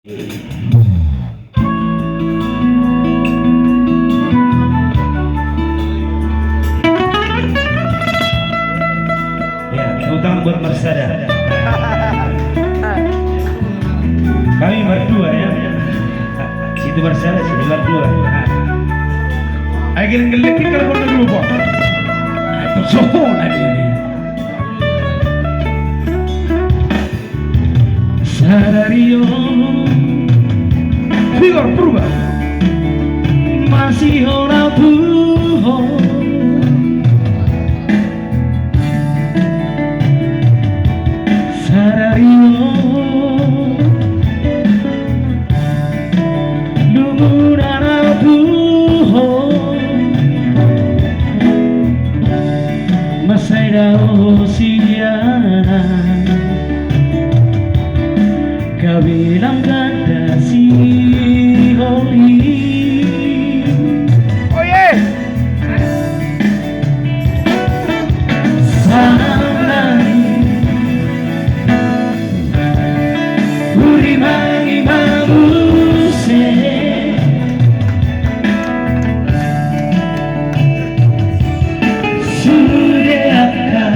Ya, utang buat Marsada. Kami berdua ya. Situ Marsada, sini berdua. Ayo geleng-geleng kalau mau dulu, Pak. Itu sohon ini. Sadario Figor berubah masih ora buho Sadario lumun ora buho masai dao siana kabilang ganda si Holly. Oh yeah. Sanai Urimangi mabuse Sudeka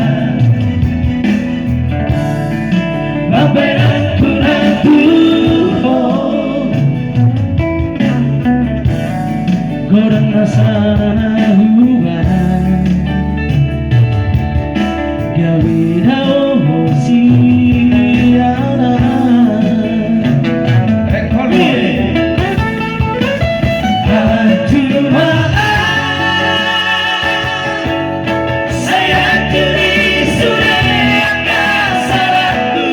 Baberan Goreng nasana hubungan Gawina oh siana Hajuma saya kini sudah salahku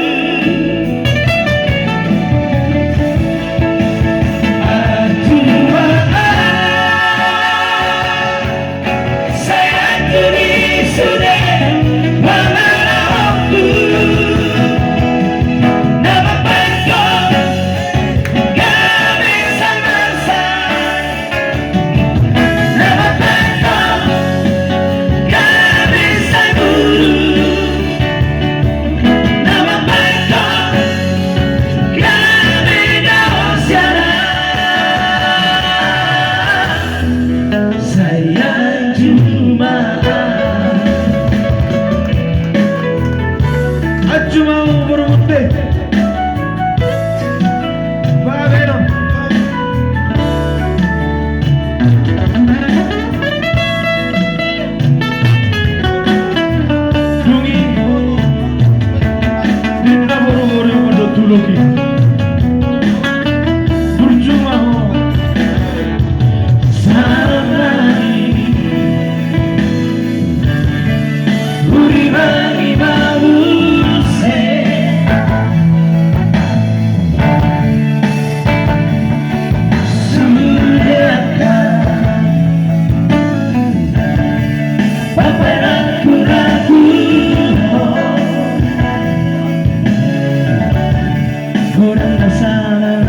Kurang sana